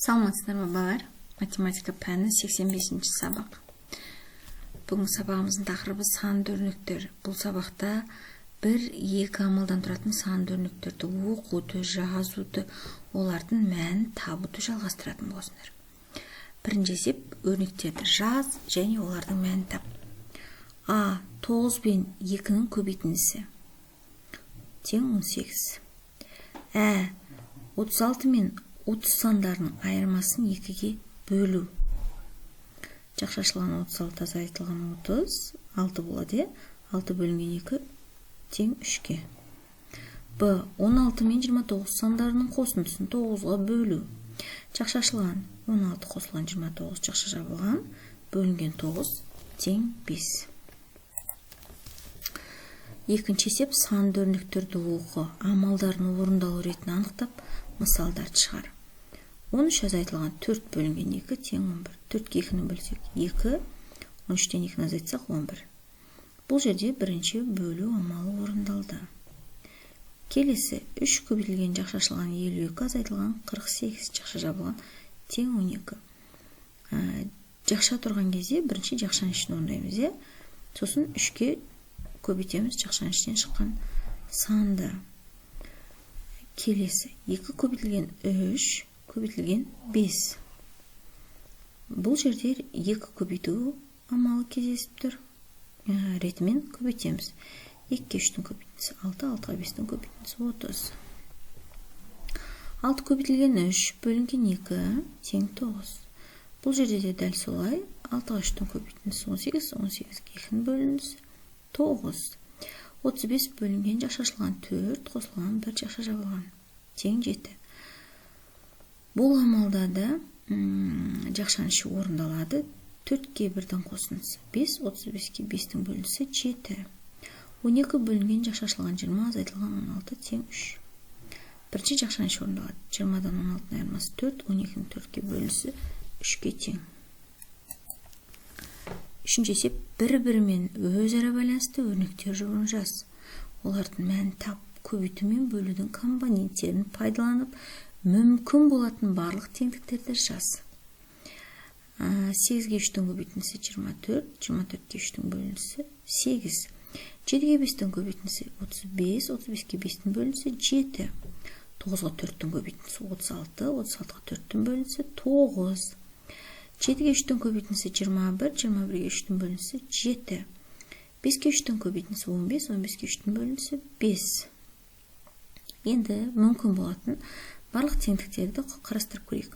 Саламатсыздар ма балалар? Математика пәні 85-ші сабақ. Бүгін сабағымыздың тақырыбы санды өрнектер. Бұл сабақта бір-екі амалдан тұратын санды өрнектерді оқуды, жазуды, олардың мәнін табуды жалғастыратын боласыңдар. Бірінші есеп өрнектерді жаз және олардың мәнін тап. А. 9 бен 2-нің көбейтіндісі тең 18. 36 мен 30 сандарының айырмасын 2-ге бөлу. Жақшашылған 36, азайтылған 30, 6 болады. 6 бөлінген 2 тең 3-ге. Б. 16 мен 29 сандарының қосындысын 9-ға бөлу. Жақшашылған 16 қосылған 29, жақша жабылған, бөлінген 9 тең 5. Екінші есеп санды өрнектерді оқы, амалдарын орындалу ретін анықтап, мысалдарды шығар. 13 азайтылған 4 бөлінген 2 тең 11. 4-ке 2-ні бөлсек 2, 13-тен 2-ні азайтсақ 11. Бұл жерде бірінші бөлу амалы орындалды. Келесі 3 көбейтілген жақшашылған 52 азайтылған 48, жақша жабылған тең 12. Жақша тұрған кезде бірінші жақшаның ішін орындаймыз. Сосын 3-ке көбейтеміз жақшаның ішінен шыққан санды. Келесі 2 көбейтілген 3 көбейтілген 5. Бұл жерде 2 көбейту амалы кездесіп тұр. Ретімен көбейтеміз. 2-ке 3-тің көбейтіндісі 6, 6-ға 5-тің көбейтіндісі 30. 6 көбейтілген 3 бөлінген 2 тең 9. Бұл жерде де дәл солай. 6-ға 3-тің көбейтіндісі 18, 18-ге 2-ні бөліндісі 9. 35 бөлінген жақшашылған 4, қосылған 1, жақша жабылған тең 7. Бұл амалда да жақшаның іші орындалады. 4-ке 1-дің қосындысы 5, 35-ке 5-тің бөлінісі 7. 12 бөлінген жақшашылған 20, азайтылған 16 тең 3. Бірінші жақшаның іші орындалады. 20-дан 16-ның айырмасы 4, 12-ның 4-ке бөлінісі 3-ке тең. Үшінші есеп бір-бірімен өзара байланысты өрнектер жолын жаз. Олардың мәнін тап, көбейту мен бөлудің компоненттерін пайдаланып, мүмкін болатын барлық теңдіктерді жаз. 8-ге 3-тің көбейтіндісі 24, 24-ке 3-тің бөлінісі 8. 7-ге 5-тің көбейтіндісі 35, 35-ке 5-тің бөлінісі 7. 9-ға 4-тің көбейтіндісі 36, 36-ға 4-тің бөлінісі 9. 7-ге 3-тің көбейтіндісі 21, 21-ге 3-тің бөлінісі 7. 5-ке 3-тің көбейтіндісі 15, 15-ке 3-тің бөлінісі 5. Енді мүмкін болатын барлық теңдіктерді қарастырып көрейік.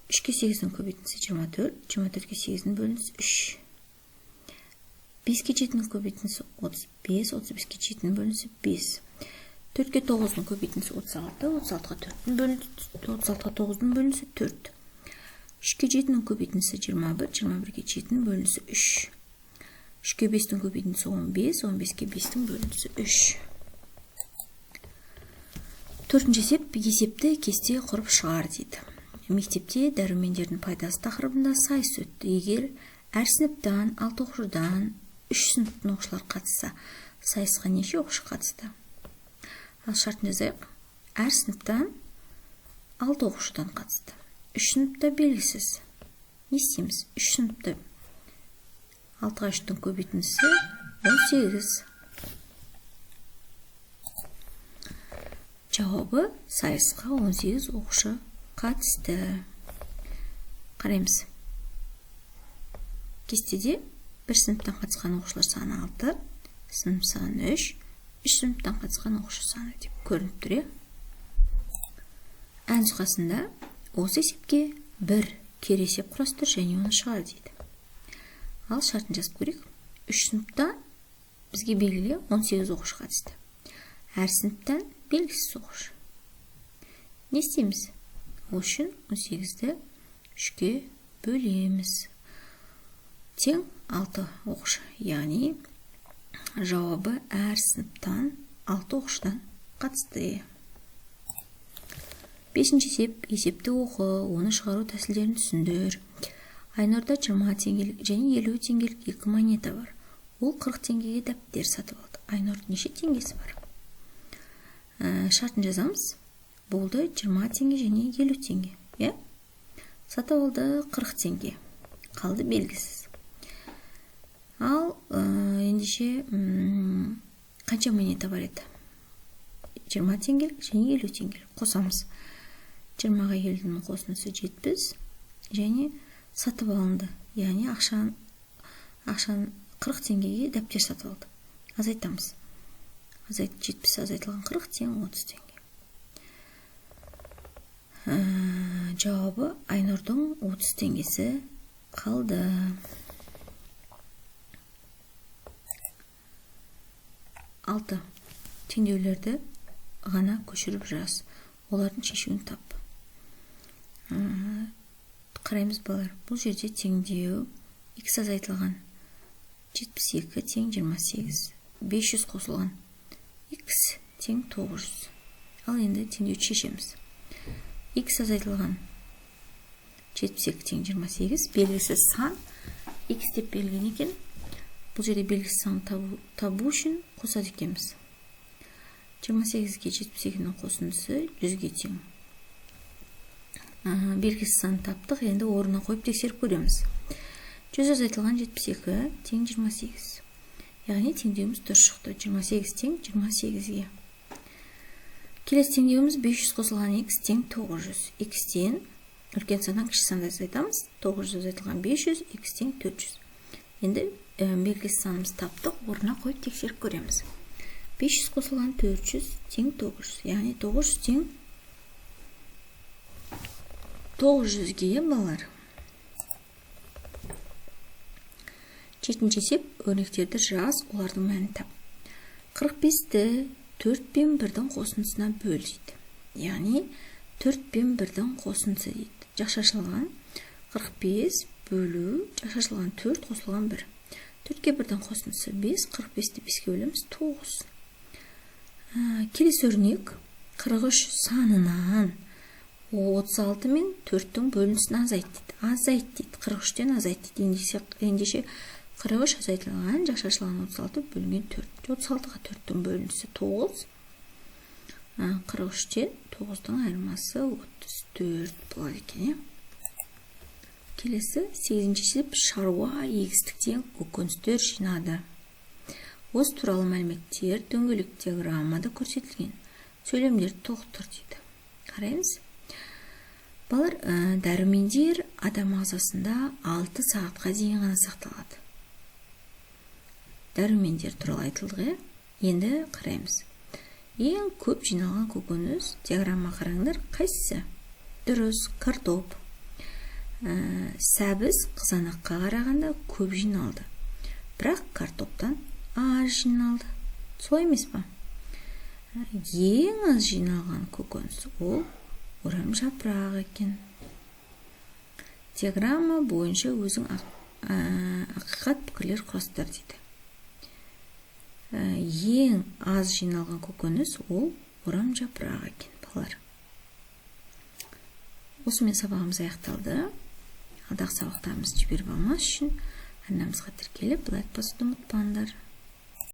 3-ке 8-тің көбейтіндісі 24, 24-ке 8-тің бөлінісі 3. 5-ке 7-тің көбейтіндісі 35, 35-ке 7-тің бөлінісі 5. 4-ке 9-тың көбейтіндісі 36, 36-ға 9-тың бөлінісі 4. 3-ке 7-нің көбейтіндісі 21, 21-ке 7-нің бөлінісі 3. 3-ке 5-тің көбейтіндісі 15, 15-ке 5-тің бөлінісі 3. Төртінші есеп, есепті кесте құрып шығар дейді. Мектепте дәрумендердің пайдасы тақырыбында сайыс өтті. Егер әр сыныптан 6 оқушыдан 3 сыныптың оқушылар қатысса, сайысқа неше оқушы қатысты? Ал шартын жазайық. Әр сыныптан 6 оқушыдан қатысты. 3 сыныпта белгісіз. Не істейміз? 3 сыныпта 6-ға 3-тің көбейтіндісі 18. Жауабы сайысқа 18 оқушы қатысты. Қараймыз. Кестеде бір сыныптан қатысқан оқушылар саны 6, сынып саны 3, 3 сыныптан қатысқан оқушы саны деп көрініп тұр. Ән нұсқасында осы есепке бір кері есеп құрастыр және оны шығар дейді. Ал шартын жазып көрейік. 3 сыныптан бізге белгілі 18 оқушы қатысты. Әр сыныптан белгісіз оқушы. Не істейміз? Ол үшін 18-ді 3-ке бөлеміз. Тең 6 оқушы. Яғни жауабы әр сыныптан 6 оқушыдан қатысты. Бесінші есеп, есепті оқы, оны шығару тәсілдерін түсіндір. Айнұрда 20 теңгелік және 50 теңгелік 2 монета бар. Ол 40 теңгеге дәптер сатып алды. Айнұрдың неше теңгесі бар? Шартын жазамыз. Болды 20 теңге және 50 теңге. Сатып алды 40 теңге. Қалды белгісіз. Ал ендеше қанша монета бар еді? 20 теңгелік және 50 теңгелік қосамыз. 20-ға 50-ның қосындысы 70 және сатып алынды. Яғни ақшан 40 теңгеге дәптер сатып алды. Азайтамыз. 70 азайтылған 40 тең 30 теңге. Жауабы Айнұрдың 30 теңгесі қалды. Алты. Теңдеулерді ғана көшіріп жаз. Олардың шешуін тап. Қараймыз балар. Бұл жерде теңдеу x азайтылған 72 тең 28. 500 қосылған x тең 900. Ал енді теңдеуді шешеміз. X азайтылған 72 тең 28. Белгісіз сан x деп берілген екен. Бұл жерде белгісіз сан табу үшін қосады екенбіз. 28-ге 72-ның қосындысы 100-ге тең. Белгісіз сан таптық. Енді орнына қойып тексеріп көреміз. 100 азайтылған 72 тең 28. Яғни теңдеуіміз дұрыс шықты. 28 тең 28-ге. Келесі теңдеуіміз 500 қосылған x тең 900. X-тен үлкен саннан кіші санды азайтамыз. 900 азайтылған 500, x тең 400. Енді белгісіз санымыз таптық. Орнына қойып тексеріп көреміз. 500 қосылған 400 тең 900. Яғни 900 тең 900-ге балалар. Жетінші есеп, өрнектерді жаз, олардың мәнін тап. 45-ті 4 пен 1-дің қосындысына бөл дейді. Яғни 4 пен 1-дің қосындысы дейді. Жақшашылған 45 бөлу, жақшашылған 4 қосылған 1. 4-ке 1-дің қосындысы 5, 45-ті 5-ке бөлеміз 9. Келесі өрнек 43 санынан 36 мен 4-дің бөлінісін азайт дейді. Азайт дейді. 43-тен азайт дейді. Ендеше 43 азайтылған, жақшашылған 36 бөлінген 4. 36-ға 4-дің бөлінісі 9. 43-тен 9-дің айырмасы 34 болады екен. Келесі 8-ші есеп, шаруа егістіктен көкөністер жинады. Осы туралы мәліметтер дөңгелек диаграммада көрсетілген. Сөйлемдерді толықтыр дейді. Қараймыз. Балар, дәрумендер адам ағзасында 6 сағатқа дейін ғана сақталады. Дәрумендер туралы айтылды. Енді қараймыз. Ең көп жиналған көкөніс, диаграмма қараңдар, қайсысы? Дұрыс, картоп. Сәбіз қызанаққа қарағанда көп жиналды. Бірақ картоптан аз жиналды. Солай емес па? Ең аз жиналған көкөніс ол орам жапырақ екен. Диаграмма бойынша өзің ақиқат пікірлер құрастыр дейді. Ең аз жиналған көкөніс ол орам жапырақ екен, балалар. Осымен сабағымыз аяқталды. Алдағы сабақтарымызды жіберіп алмас үшін арнамызға тіркеліп, лайк басуды ұмытпаңдар.